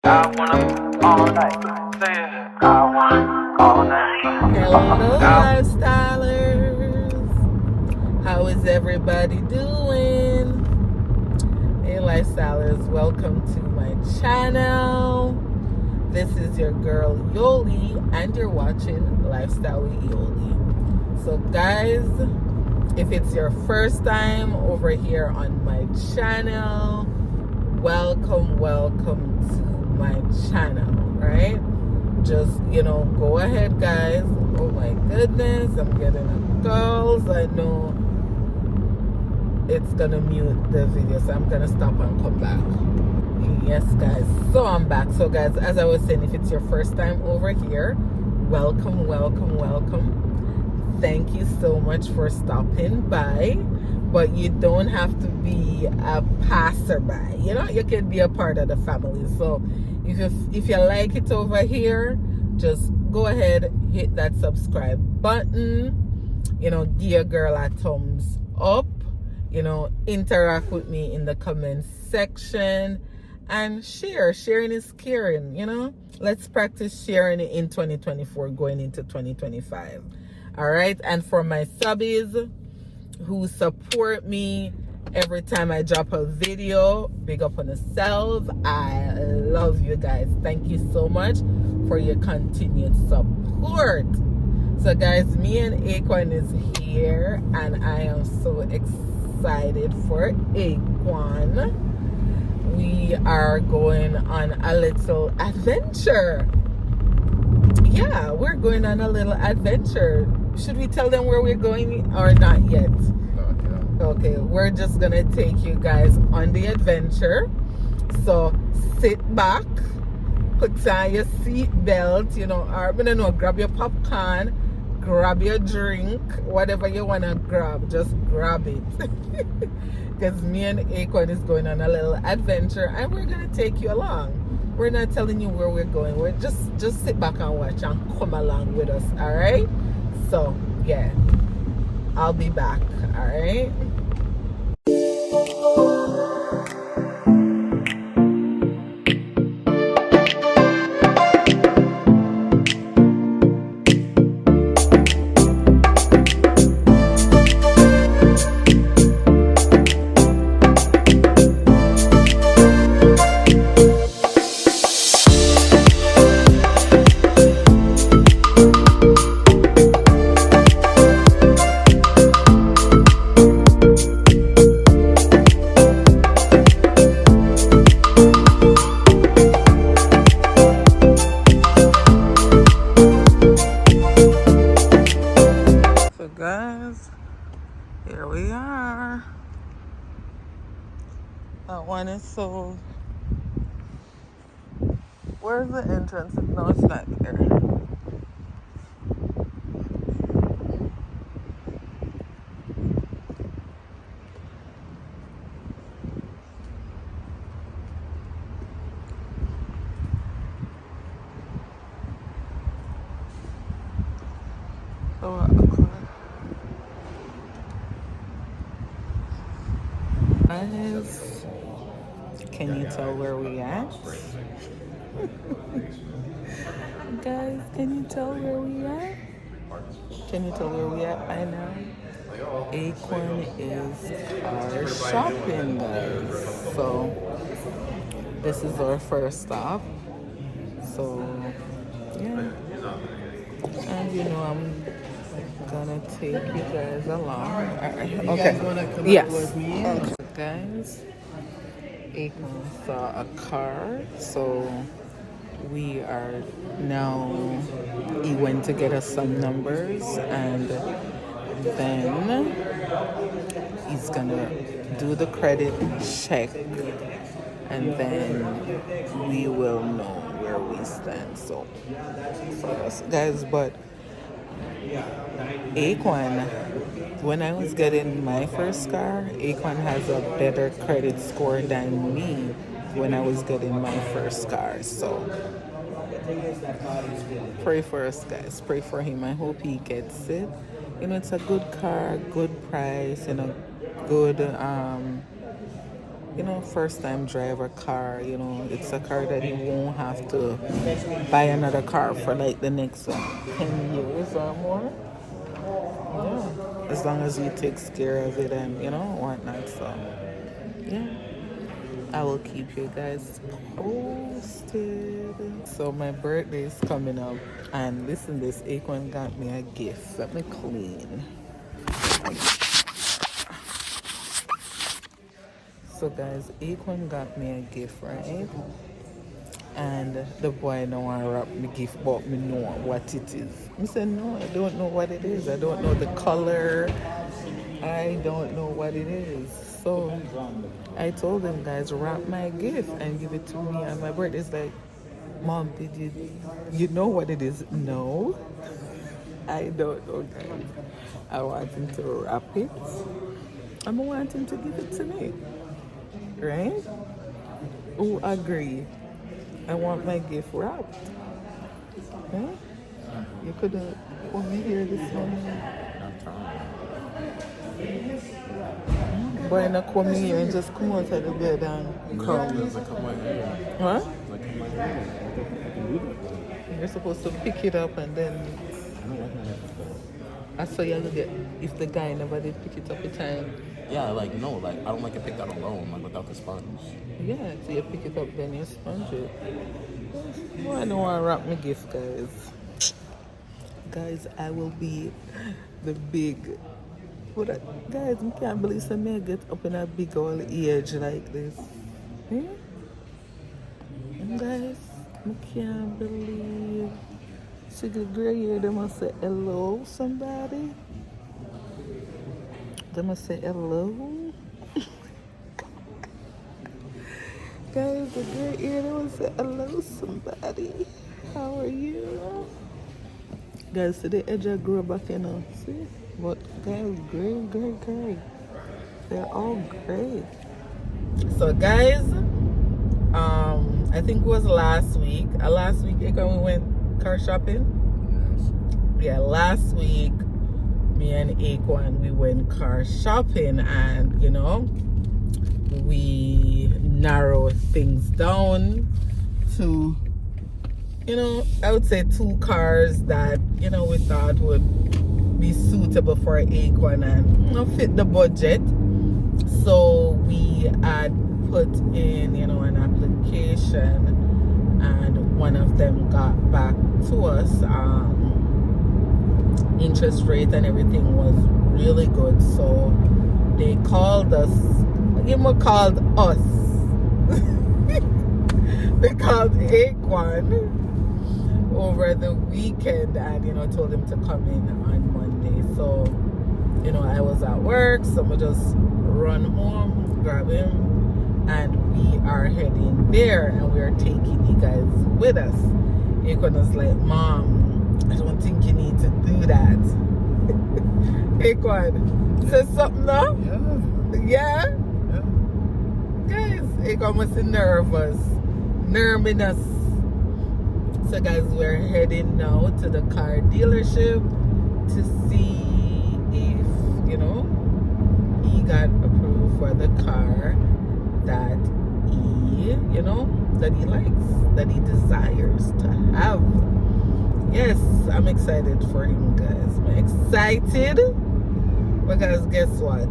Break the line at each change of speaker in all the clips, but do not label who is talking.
Hello, lifestylers. How is everybody doing? Hey, lifestylers, welcome to my channel. This is your girl Yoli, and you're watching Lifestyle with Yoli. So, guys, if it's your first time over here on my channel, welcome to my channel, right? Just, go ahead, guys. Oh my goodness, I'm getting a calls. I know it's gonna mute the video, so I'm gonna stop and come back. Yes, guys, so I'm back. So, guys, as I was saying, if it's your first time over here, welcome. Thank you so much for stopping by. But you don't have to be a passerby. You can be a part of the family. So if you like it over here, just go ahead, hit that subscribe button. Give your girl a thumbs up. Interact with me in the comment section. And share. Sharing is caring, Let's practice sharing it in 2024 going into 2025. All right. And for my subbies who support me every time I drop a video, big up on yourselves. I love you guys. Thank you so much for your continued support. So, guys, me and Aquan is here, and I am so excited for Aquan. We are going on a little adventure. Yeah, we're going on a little adventure. Should we tell them where we're going or not yet? Okay, we're just gonna take you guys on the adventure. So sit back, put on your seat belt, or I don't know, grab your popcorn, grab your drink, whatever you wanna grab, just grab it. Because me and Aquan is going on a little adventure, and we're gonna take you along. We're not telling you where we're going. We're just sit back and watch and come along with us. All right. So yeah, I'll be back. All right. Guys, here we are. That one is sold. Where's the entrance? No, it's not here. Oh, guys, can you tell where we at? Guys, can you tell where we at? Can you tell where we at? I know. Aquan is our shopping, guys. So this is our first stop. So yeah, and I'm gonna take you guys along. Okay. Yes. Okay. Guys, Aquan saw a car, so we are now. He went to get us some numbers, and then he's gonna do the credit check, and then we will know where we stand. So for us, guys, but Aquan, when I was getting my first car, Aquan has a better credit score than me when I was getting my first car. So pray for us, guys. Pray for him. I hope he gets it. It's a good car, good price, good first time driver car, it's a car that he won't have to buy another car for like the next 10 years or more. Yeah. As long as he takes care of it and, whatnot. So, yeah. I will keep you guys posted. So my birthday is coming up. And listen, this Aquan got me a gift. Let me clean. So guys, Aquan got me a gift, right? And the boy don't want to wrap me gift, but me know what it is. I said, no, I don't know what it is. I don't know the color. I don't know what it is. So I told them, guys, wrap my gift and give it to me on my birthday. It's like, Mom, did you know what it is? No, I don't know, guys. I want him to wrap it. I want him to give it to me. Right? Who agree? I want my gift wrapped. Huh? You could have come here this morning. Boy, not come here and just come out of the bed and come. Huh? You're supposed to pick it up and then. I saw you get if the guy never did pick it up in time.
Yeah, I don't like it picked out alone, without the sponge.
Yeah, so you pick it up, then you sponge it. Well, I don't want to wrap my gift, guys. Guys, I will be the big. Guys, I can't believe somebody get up in a big old age like this. Yeah? And guys, I can't believe. See the gray hair, they must say hello, somebody. They must say hello. Guys, the gray hair, they must say hello, somebody. How are you? Guys, see the edge of grow back, see? But guys, gray. They're all gray. So guys, I think it was last week. Last week, when we went car shopping?
Yes.
Yeah, last week, me and Aquan, we went car shopping and, we narrowed things down to, I would say 2 cars that, we thought would be suitable for Aquan and fit the budget. So we had put in, an application and one of them got back to us. Interest rate and everything was really good. So they called us. They called us. They called Aquan over the weekend and told him to come in on Monday. So I was at work, so I just run home, grab him, and we are heading there, and we are taking you guys with us. Aquan was like, Mom, I don't think you need to do that. Aquan, say something now? Yeah? Guys, Aquan was nervous. So guys, we're heading now to the car dealership to see if, he got approved for the car that he, that he likes, that he desires to have. Yes, I'm excited for him, guys. I'm excited because guess what?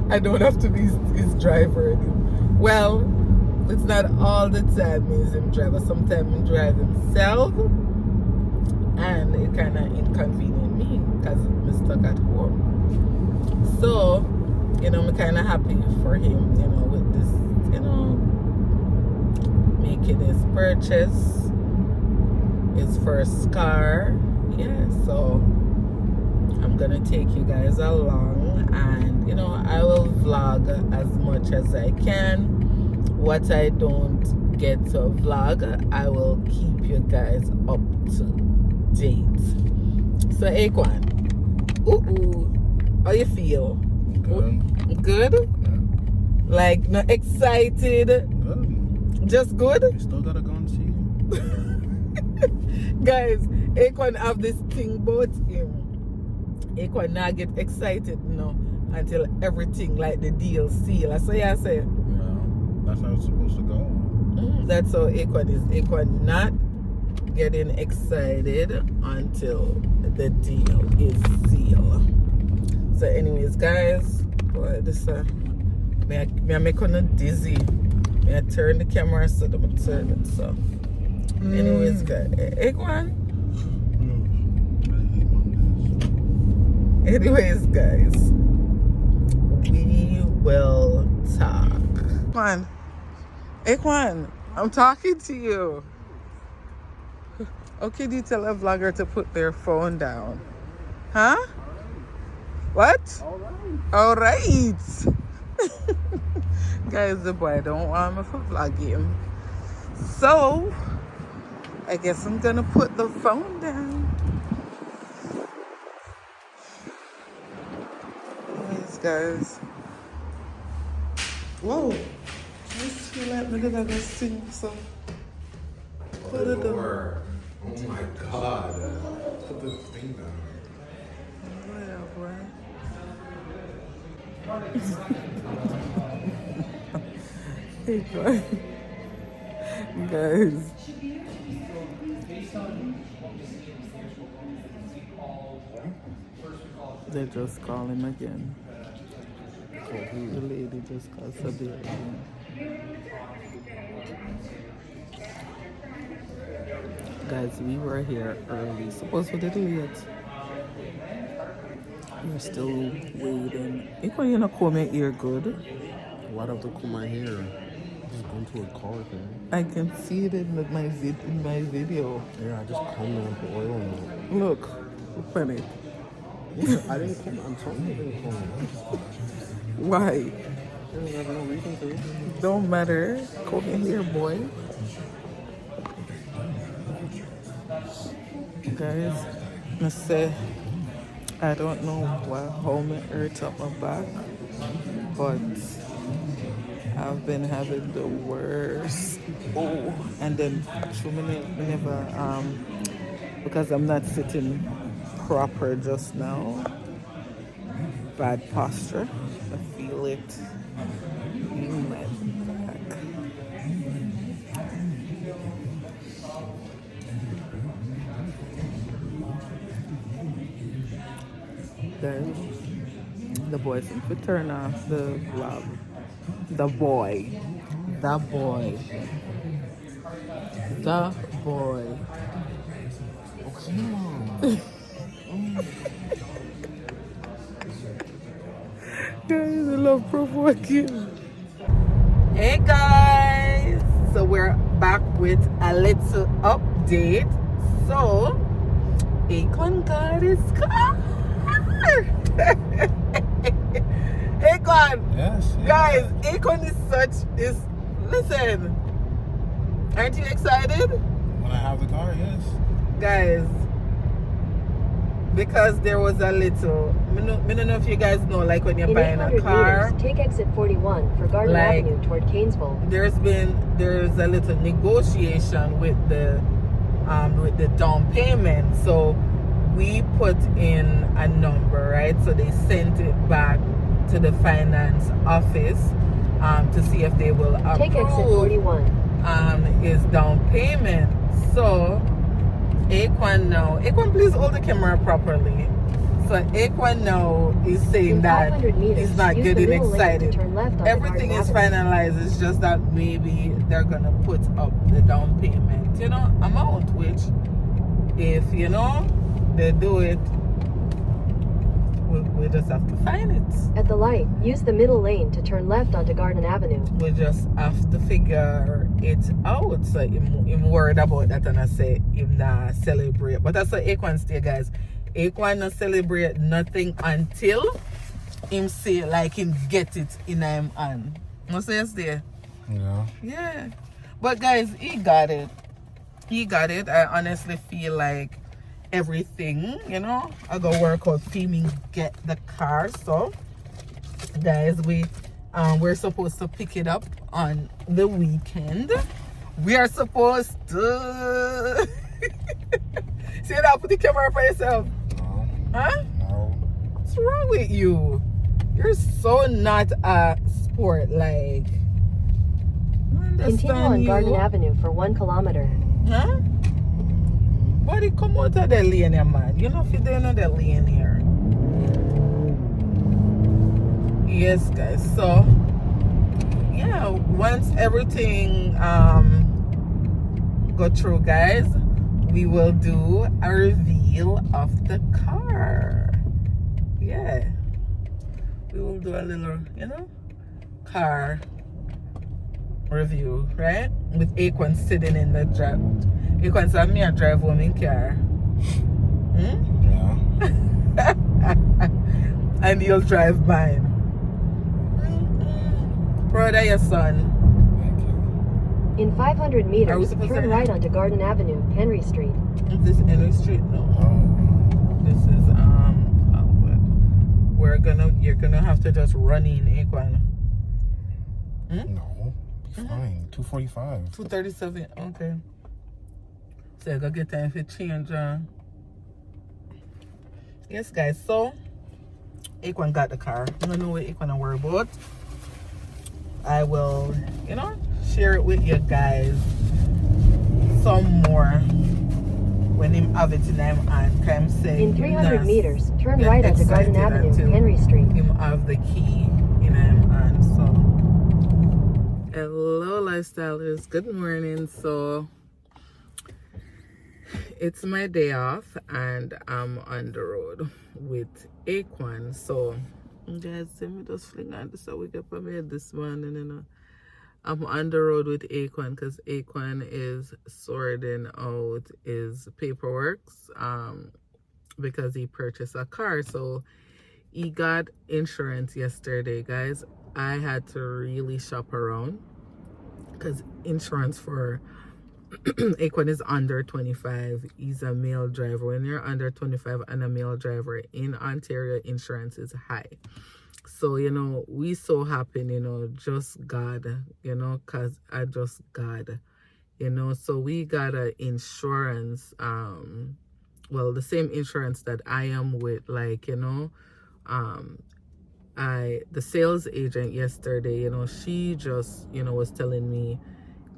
I don't have to be his driver anymore. Well, it's not all the time he's him driver. Sometimes he drive himself, and it kind of inconvenient me because I'm stuck at home. So, I'm kind of happy for him, with this, making his purchase, his first car. Yeah, so I'm gonna take you guys along, and I will vlog as much as I can. What I don't get to vlog, I will keep you guys up to date. So Aquan, how you feel? Good?
Yeah.
Like, not excited?
Good.
Just good?
You still gotta go and see him.
Guys, Aquan have this thing about him. Aquan not get excited, until everything like the deal seal. That's what I say.
Yeah, that's how it's supposed to go.
That's how Akon is. Akon not getting excited until the deal is sealed. So anyways, guys, boy, this me make on dizzy. Me I turn the camera so I'm turn it. So anyways, guys, Akon. Anyways, guys, we will talk. Come on, Akon, I'm talking to you. Okay, do you tell a vlogger to put their phone down? Huh? What? All right. Guys, the boy don't want me for vlogging. So, I guess I'm gonna put the phone down. Anyways, guys. Whoa. I feel like me that I go sing some. Put it down.
Oh my God. Put the thing down.
Yeah, boy. Hey, boy. Guys. They just call him again. The lady just called Sabir again. Guys, we were here early. Suppose we did late. We're still waiting. You can comb your ear good.
Why'd I have to comb my hair? Just going to a car thing.
I can see it in my video.
Yeah, I just combed it and put oil in it.
Look funny.
I didn't comb it. I'm telling you I didn't comb it.
Why?
I have no reason to.
Don't matter. Comb your hair, boy. Guys, I say I don't know how me hurt up my back, but I've been having the worst. Oh, and then whenever because I'm not sitting proper just now, bad posture. I feel it in my back. Guys, the boy seems to turn off the vlog. The boy. Oh, come on. Guys, I love provoking. Hey guys, so we're back with a little update. So, Akon got his car. Akon.
Yes.
Guys, Akon is listen. Aren't you excited?
When I have the car, yes.
Guys, because there was a little, I don't know if you guys know, like when you're
In
buying a
800
car,
meters, take exit 41 for Garden
like,
Avenue toward Canesville.
there's a little negotiation with the down payment. So we put in a number, right? So they sent it back to the finance office to see if they will
Take exit
approve
41.
his down payment. So Akon, please hold the camera properly. So Akon now is saying
In
that
500 meters,
he's not
use the
getting
middle lane to
excited.
turn left onto
Everything
Garden
is
Avenue.
finalized. It's just that maybe they're gonna put up the down payment, amount, which if they do it, we just have to find it.
At the light, use the middle lane to turn left onto Garden Avenue.
We just have to figure it out. So I'm worried about that, and I say him not celebrate. But that's what Akon stay, guys. Akon not celebrate nothing until him say like him get it in him hand. No say stay.
Yeah.
Yeah. But guys, he got it. I honestly feel like everything, I go work out filming get the car. So guys, we're supposed to pick it up on the weekend. We are supposed to see that, put the camera for yourself.
No.
Huh?
No.
What's wrong with you? You're so not a sport, like. I
Continue on
understand
Garden
you.
Avenue for 1 kilometer.
Huh? Buddy, come out of the lane here, man. You know if you're doing the lane here. Yes, guys. So, yeah, once everything go through, guys, we will do a reveal of the car. Yeah. We will do a little, car review, right? With Aquan sitting in the drive. Aquan said me a drive home in car.
Yeah.
And you'll drive mine. Proud of your son.
Thank you.
In 500
Are we
meters,
supposed to
turn right onto Garden Avenue, Henry Street.
Is this Henry Street? No.
Oh.
This is Albert. You're gonna have to just run in Aquan.
No. Be fine. 245.
237. Okay. So I gotta get time for change. Yes, guys. So Aquan got the car. I don't know what Aquan worry about. I will, share it with you guys some more when him have it in him and can say
In 300 meters, turn
get
right onto Garden
excited
Avenue,
until
Henry Street.
him have the key in him and so. Hello, lifestylers. Good morning. So it's my day off and I'm on the road with Aquan. So guys, let me just fling on this. So we get from here this morning, I'm on the road with Aquan because Aquan is sorting out his paperwork because he purchased a car. So he got insurance yesterday, guys. I had to really shop around because insurance for Aquan is under 25. He's a male driver. When you're under 25 and a male driver in Ontario, insurance is high. So, we so happy, just God, because I just God, so we got a insurance, well, the same insurance that I am with, like, the sales agent yesterday, she just, was telling me,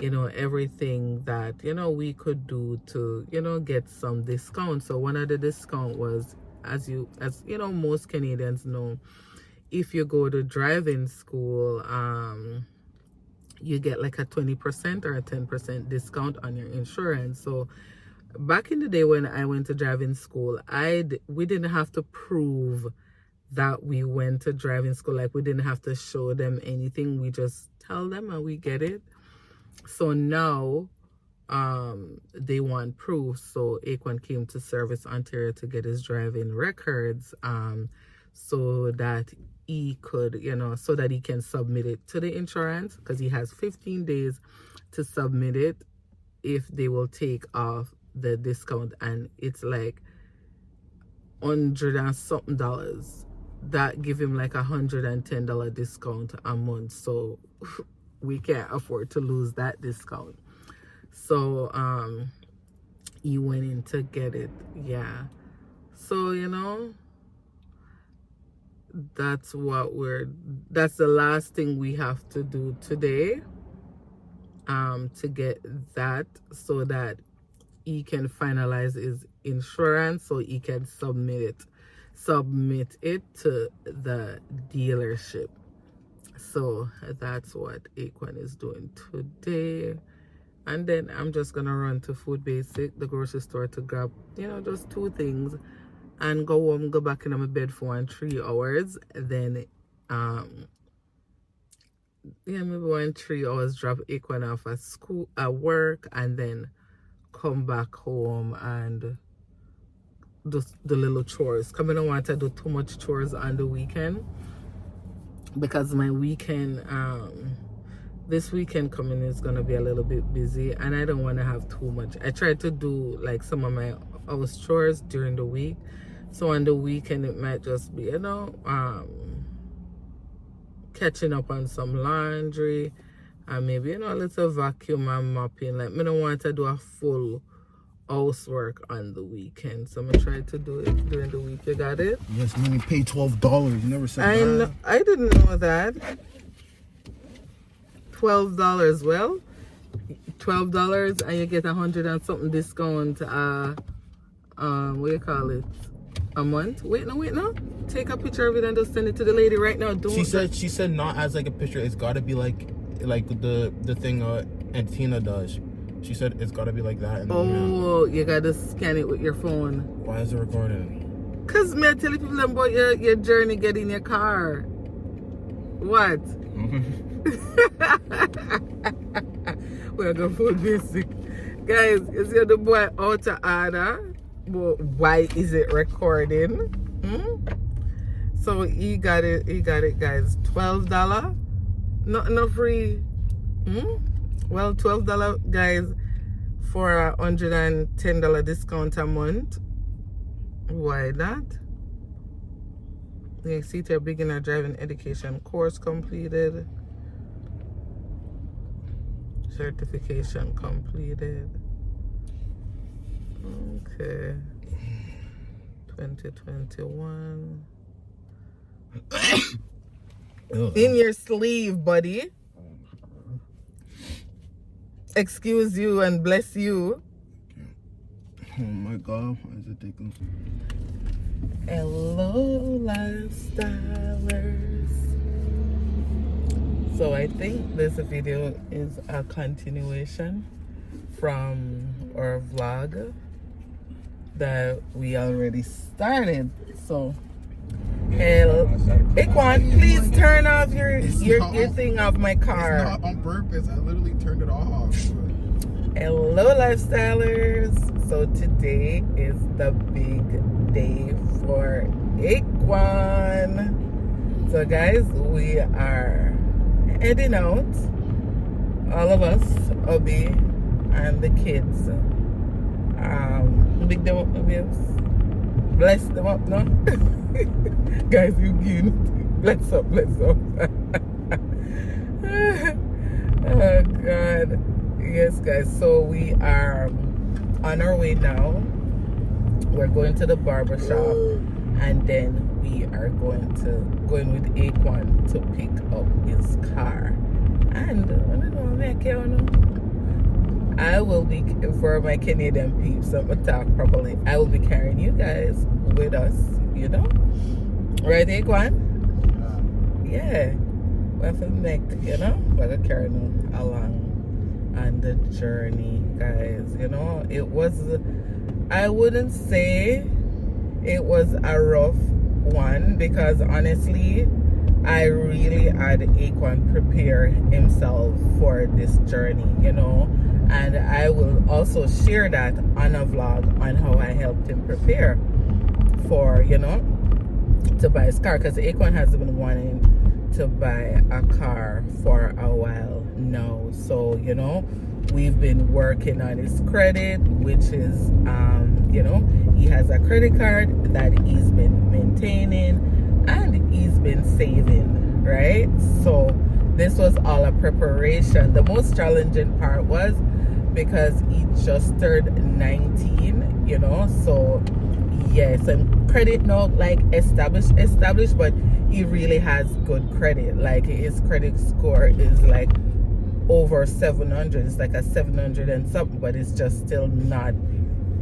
everything that, we could do to, get some discount. So one of the discount was, as most Canadians know, if you go to driving school, you get like a 20% or a 10% discount on your insurance. So back in the day when I went to driving school, we didn't have to prove that we went to driving school. Like, we didn't have to show them anything. We just tell them and we get it. So now they want proof. So Aquan came to Service Ontario to get his driving records so that he could, so that he can submit it to the insurance, because he has 15 days to submit it if they will take off the discount, and it's like $100 and something. That give him like $110 discount a month. So we can't afford to lose that discount. So he went in to get it. Yeah. So that's the last thing we have to do today to get that, so that he can finalize his insurance, so he can submit it to the dealership. So that's what Aquan is doing today. And then I'm just gonna run to Food Basic, the grocery store, to grab just 2 things and go home, go back in my bed for 3 hours. Then maybe 3 hours, drop Aquan off at school, at work, and then come back home and do the little chores. I don't want to do too much chores on the weekend, because my weekend this weekend coming is gonna be a little bit busy, and I don't want to have too much. I try to do like some of my house chores during the week, so on the weekend it might just be catching up on some laundry, and maybe a little vacuum and mopping. Like, I don't want to do a full housework on the weekend. So I'm gonna try to do it during the week. You got it?
Yes, let me pay $12. You never said that.
I didn't know that. $12. Well, $12 and you get 100 and something discount. What do you call it? A month? Wait no. Take a picture of it and just send it to the lady right now.
She said not as like a picture. It's gotta be like the thing Antina does. She said it's gotta be like that. In the
oh, you gotta scan it with your phone.
Why is it recording?
Cause me I tell people about your journey getting your car. What? We're going for basic. Guys, you see the boy out of order? But why is it recording? So he got it guys. $12. No free. Well, $12 guys for a $110 discount a month. Why not? The CT beginner driving education course completed. Certification completed. Okay. 2021. In your sleeve, buddy. Excuse you and bless you.
Oh my God, why is it taking?
Hello, lifestylers. So I think this video is a continuation from our vlog that we already started. So, Ikwan, please turn off your thing off my car.
It's not on purpose. I literally turned it off.
Hello, lifestylers. So today is the big day for Ikwan. So guys, we are heading out. All of us, Obi and the kids. Big them up, babes. Bless them up, no? Guys, you can bless up. Oh God. Yes, guys. So we are on our way now. We're going to the barber shop, and then we are going with Aquan to pick up his car. And I will be, for my Canadian peeps, I'm gonna talk properly. I will be carrying you guys with us, you know? Right, Aquan? Yeah. We have to make, you know? We're gonna carry them along on the journey, guys. You know, it was, I wouldn't say it was a rough one, because honestly, I really had Aquan prepare himself for this journey, you know, and I will also share that on a vlog on how I helped him prepare for, you know, to buy his car, because Aquan has been wanting to buy a car for a while now. So, you know, we've been working on his credit, which is, you know, he has a credit card that he's been maintaining and he's been saving, right? So this was all a preparation. The most challenging part was because he just turned 19, you know, so yes, and credit not like established, but he really has good credit. Like his credit score is like over 700. It's like a 700 and something, but it's just still not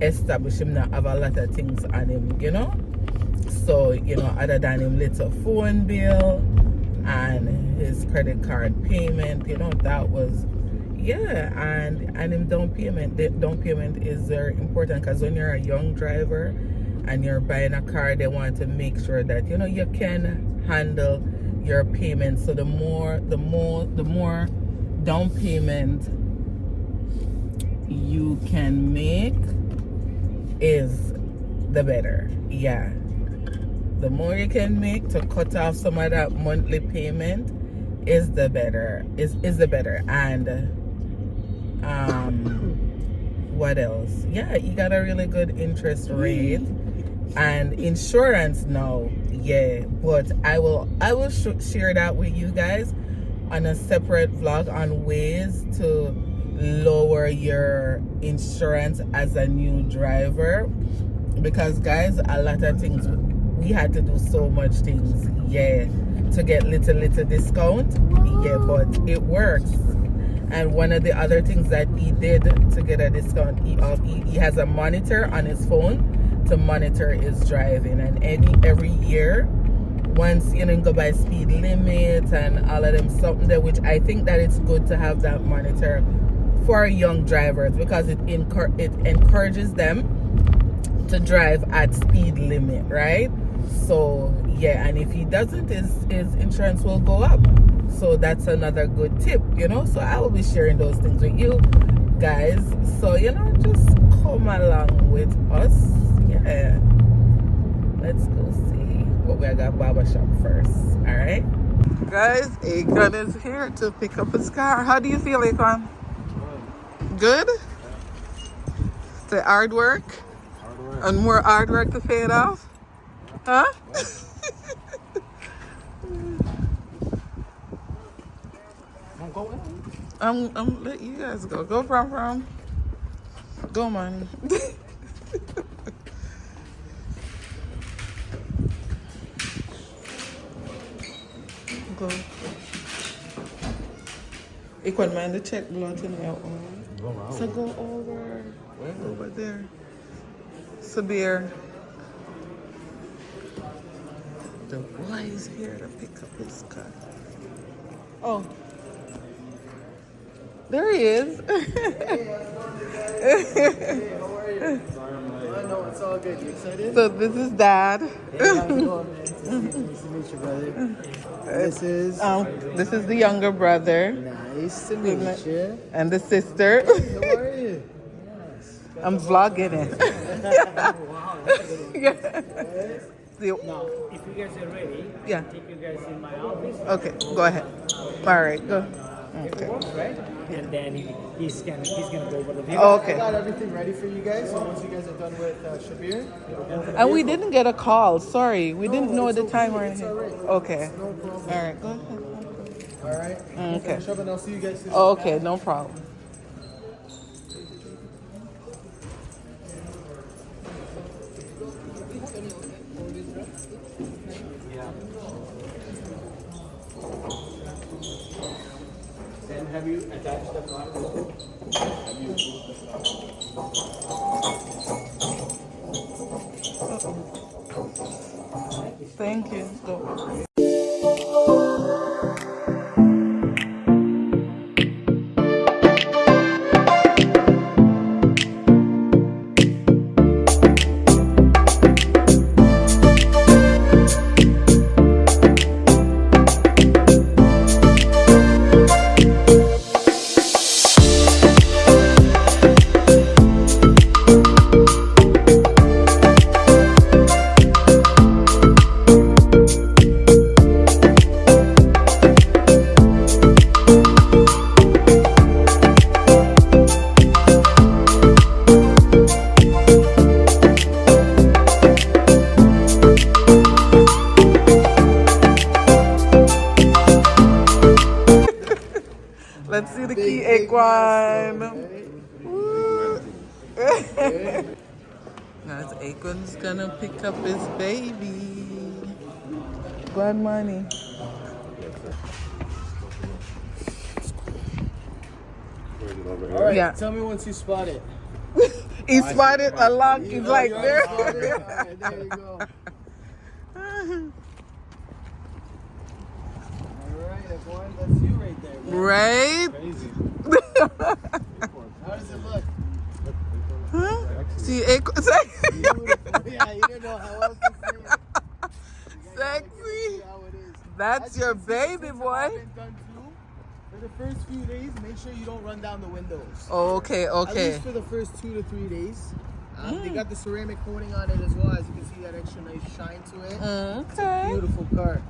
established. Him not have a lot of things on him, you know. So, you know, other than him little phone bill and his credit card payment, you know, that was, yeah, and him down payment. The down payment is very important, because when you're a young driver and you're buying a car, they want to make sure that, you know, you can handle your payments. So the more down payment you can make is the better. Yeah, the more you can make to cut off some of that monthly payment is the better. Is the better. And what else? Yeah, you got a really good interest rate and insurance now. Yeah, but I will share that with you guys on a separate vlog on ways to lower your insurance as a new driver, because guys, a lot of things we had to do, so much things, yeah, to get little discount, yeah, but it works. And one of the other things that he did to get a discount, he has a monitor on his phone to monitor his driving, and every year, once you know, go by speed limit and all of them something there, which I think that it's good to have that monitor for young drivers, because it encourages them to drive at speed limit, right? So yeah, and if he doesn't, his insurance will go up. So that's another good tip, you know. So I will be sharing those things with you guys, so you know, just come along with us. Yeah, let's go see what we got barbershop first. All right, guys, Akon is here to pick up his car. How do you feel, Akon? Good. The hard work and more hard work to pay it off, huh? I'm let you guys go. Go from. Go, man. Go. Ik wouldn't mind the check blood in your own. So go over there. Sabir. The boy is here to pick up his car. Oh. There he is.
Hey, how are you? No, it's all good. You excited?
So this is Dad.
Hey, how's it going, man? Nice to meet you, brother.
This is the younger brother.
Nice to meet you.
And the sister.
How are you? Yes.
I'm vlogging it. Yeah.
Now, if you guys are ready,
Yeah.
I'll take you guys in my office.
Okay, go ahead. All right, go. Okay.
Right? And then he's gonna go over the vehicle.
Oh,
I
okay.
got everything ready for you guys. So once you guys are done with Shabir, it'll go over the
And we
vehicle.
didn't get a call. Sorry, we didn't know
it's
the time or
okay, it's
anything.
all right.
Okay.
No problem.
All right, go ahead.
All right.
Okay.
Finish up and I'll see you guys soon.
Oh, okay, no problem.
Then have you attached the car?
Thank you. Go. Let's see the key, Aquan. Guys, Aquan's gonna pick up his baby. Good money.
All right.
Yeah.
Tell me once you spot it.
He spotted a lock. He's like
You
there.
already spotted it? All right, there you go. All right, everyone. That's you right there. Man.
Right?
How does it look?
Huh? See, Aquan.
Beautiful. Yeah, you don't know how else to say it.
Sexy.
How it is.
That's
As you
your
can see,
baby,
since
boy.
I've been done too, for the first few days, make sure you don't run down the windows.
Okay,
At
okay.
least for the first 2 to 3 days. They got the ceramic coating on it as well. As you can see, that extra nice shine to it.
Okay.
Beautiful car.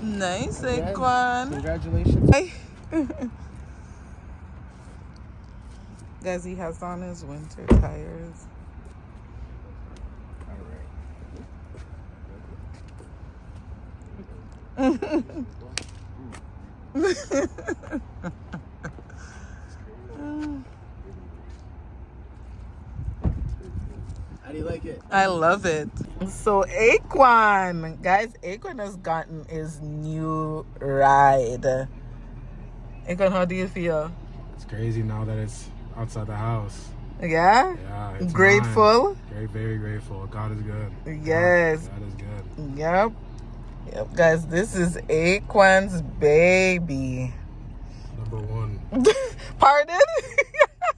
Nice,
Again,
Aquan.
Congratulations.
Hey. Guys, he has on his winter tires.
do you like it?
I love it. So Aquan, guys, Aquan has gotten his new ride. Aquan, how do you feel?
It's crazy now that it's outside the house.
Yeah?
Yeah, it's
Grateful?
mine. Very grateful. God is good.
Yes.
God is good.
Yep. Yep, guys, this is Aquan's baby.
Number one.
Pardon?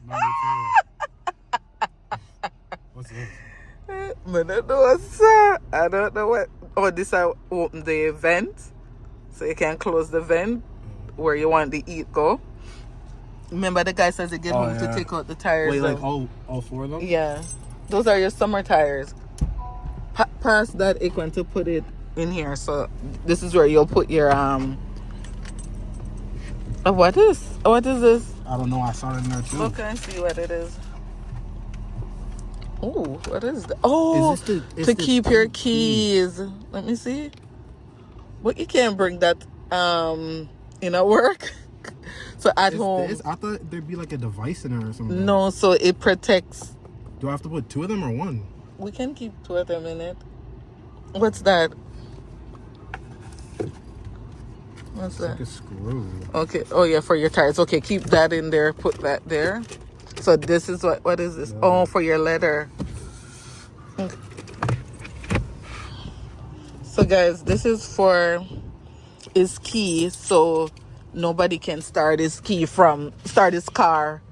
Number two. What's this?
I don't know what's that. I don't know what. Oh, this I open the vent, so you can close the vent where you want the eat go. Remember the guy says to get home to take out the tires.
Wait, like
of-
all four of them?
Yeah, those are your summer tires. Pass that Aquan to put it in here. So this is where you'll put your what is this?
I don't know. I saw it in there too.
Okay, see what it is. Oh, what is that? Oh,
Is this
to keep your keys. Let me see. Well, you can't bring that at work. So at home.
I thought there'd be like a device in there or something.
No, so it protects.
Do I have to put two of them or one?
We can keep two of them in it. What's that? What's that?
Like a screw.
Okay. Oh yeah, for your tires. Okay, keep that in there. Put that there. So this is what is this? Oh, for your letter. Okay. So guys, this is for his key, so nobody can start his car.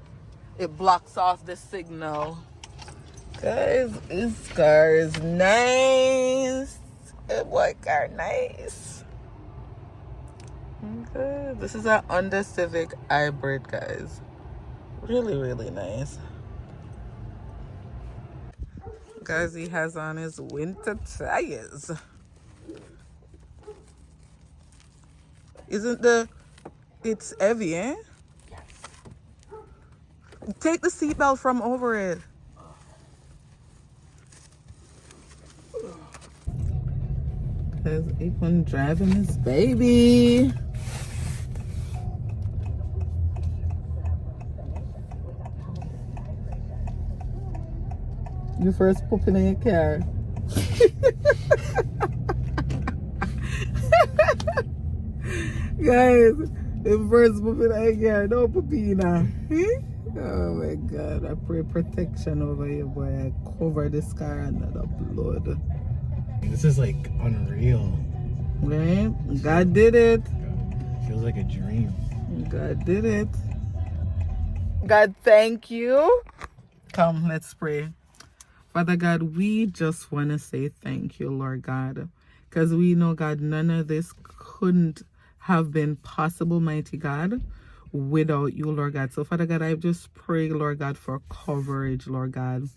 It blocks off the signal. Guys, this car is nice. That boy car nice. Okay, this is an Honda Civic hybrid, guys. Really nice. Guys, he has on his winter tires. It's heavy, eh? Yes. Take the seatbelt from over it. Guys, Aquan driving his baby. Your first pooping in your car. Guys, the first pooping in your car. No poopina. Oh my God. I pray protection over you, boy. I cover this car under the blood.
This is like unreal.
Right? God did it.
Feels like a dream.
God did it. God, thank you. Come, let's pray. Father God, we just want to say thank you, Lord God, because we know, God, none of this couldn't have been possible, mighty God, without you, Lord God. So, Father God, I just pray, Lord God, for coverage, Lord God.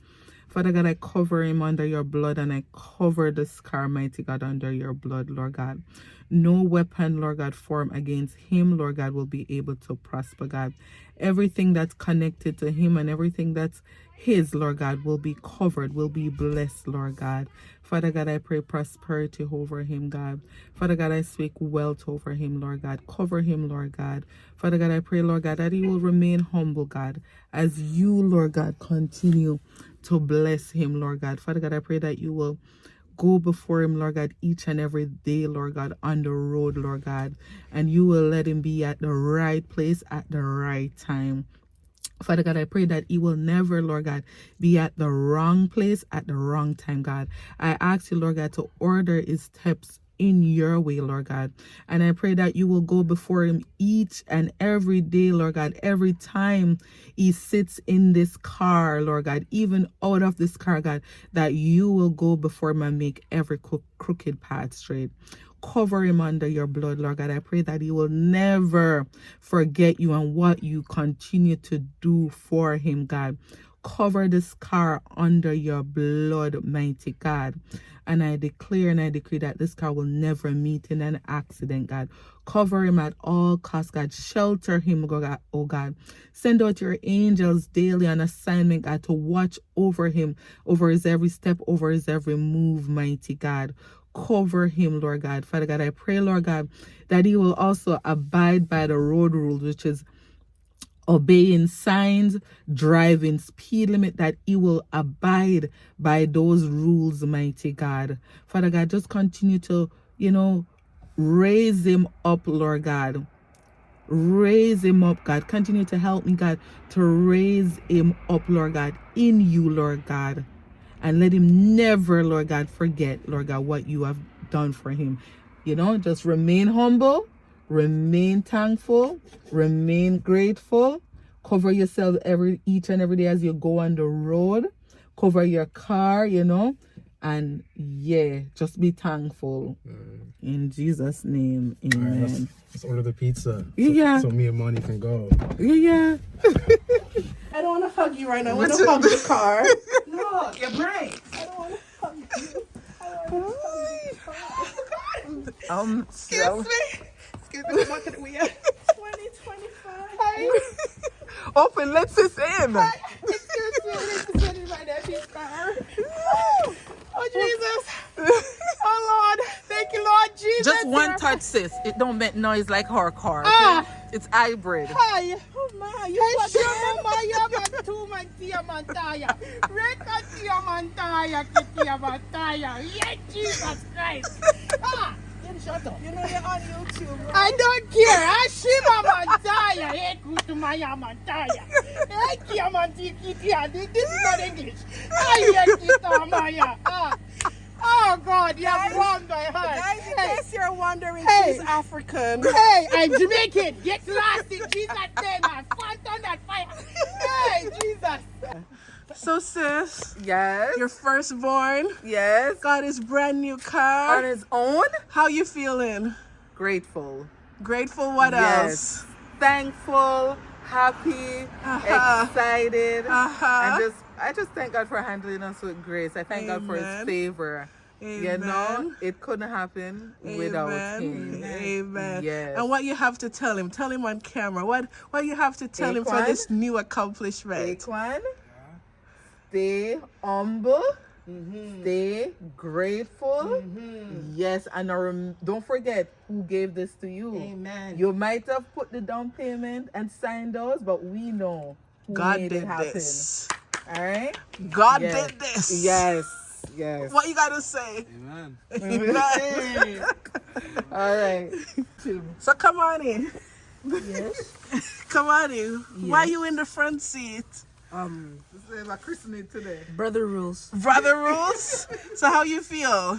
Father God, I cover him under your blood, and I cover this car, mighty God, under your blood, Lord God. No weapon, Lord God, formed against him, Lord God, will be able to prosper, God. Everything that's connected to him and everything that's his, Lord God, will be covered, will be blessed, Lord God. Father God, I pray prosperity over him, God. Father God, I speak wealth over him, Lord God. Cover him, Lord God. Father God, I pray, Lord God, that he will remain humble, God, as you, Lord God, continue to bless him, Lord God. Father God, I pray that you will go before him, Lord God, each and every day, Lord God, on the road, Lord God, and you will let him be at the right place at the right time. Father God, I pray that he will never, Lord God, be at the wrong place at the wrong time, God. I ask you, Lord God, to order his steps in your way, Lord God. And I pray that you will go before him each and every day, Lord God, every time he sits in this car, Lord God, even out of this car, God, that you will go before him and make every crooked path straight. Cover him under your blood, Lord God. I pray that he will never forget you and what you continue to do for him, God. Cover this car under your blood, mighty God. And I declare and I decree that this car will never meet in an accident, God. Cover him at all costs, God. Shelter him, oh God. Send out your angels daily on assignment, God, to watch over him, over his every step, over his every move, mighty God. Cover him, Lord God. Father God, I pray, Lord God, that he will also abide by the road rules, which is obeying signs, driving speed limit, that he will abide by those rules, mighty God. Father God, just continue to, raise him up, Lord God. Raise him up, God. Continue to help me, God, to raise him up, Lord God, in you, Lord God. And let him never, Lord God, forget, Lord God, what you have done for him. Just remain humble, remain thankful, remain grateful. Cover yourself each and every day as you go on the road. Cover your car, and just be thankful. In Jesus' name, amen.
Right, let's order the pizza.
Yeah.
So me and Money can go.
Yeah.
I don't want to hug you right now. I want to hug the car.
No, your brain.
I don't want to hug you.
Excuse
me. Excuse me. What can we have? 2025.
Open, let's just in.
Excuse me. Let's sit in my nephew's car. Oh, Jesus. Oh, Lord. Thank you, Lord Jesus.
Just one touch, sis. It don't make noise like her car.
Ah.
It's hybrid.
Hi. Oh, my. You got Jesus Christ. Ah. Shut up. You know you're on YouTube, right? I don't care. Ashima Mantaya. This is not English. Oh God, you have won my heart. Guys, in case you're wondering, she's African. Hey, I'm Jamaican. Get lost in Jesus' name. Phantom that fire. Hey, Jesus. So sis,
Yes.
your firstborn
Yes.
got his brand new car.
On his own.
How you feeling?
Grateful.
Grateful? What else?
Thankful, happy, excited, and I just thank God for handling us with grace. I thank God for his favor.
Amen.
It couldn't happen without him.
Amen.
Yes.
And what you have to tell him on camera. What you have to tell him for
Aquan?
this new accomplishment?
Aquan, stay humble. Stay grateful. Yes, and don't forget who gave this to you.
Amen.
You might have put the down payment and signed those, but we know who
God
made
did
it happen.
this.
All right?
God
Yes.
did this.
Yes. Yes.
What you gotta say?
Amen.
Amen.
All right.
So come on in.
Yes.
Come on in. Why you in the front seat?
This is my christening today.
Brother rules.
Brother rules. So how you feel?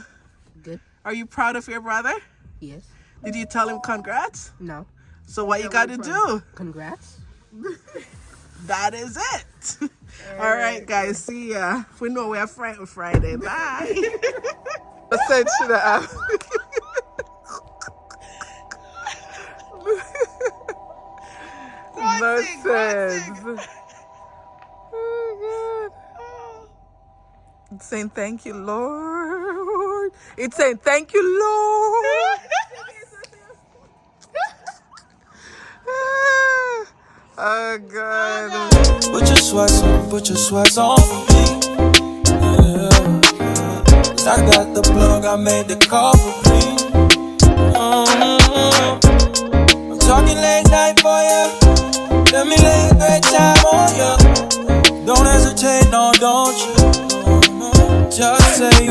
Good.
Are you proud of your brother?
Yes.
Did you tell him congrats?
No.
So what you gotta do?
Congrats.
That is it. All right, guys. See ya. We know we're Friday. Bye.
Send to the app. Nonsense. Oh, God. It's saying thank you, Lord. It's saying thank you, Lord. Oh, God.
Put your sweats on for me. Yeah. 'Cause I got the plug, I made the call for me. I'm talking late night for ya. Let me lay a great time on ya. Don't hesitate, no, don't you? Just say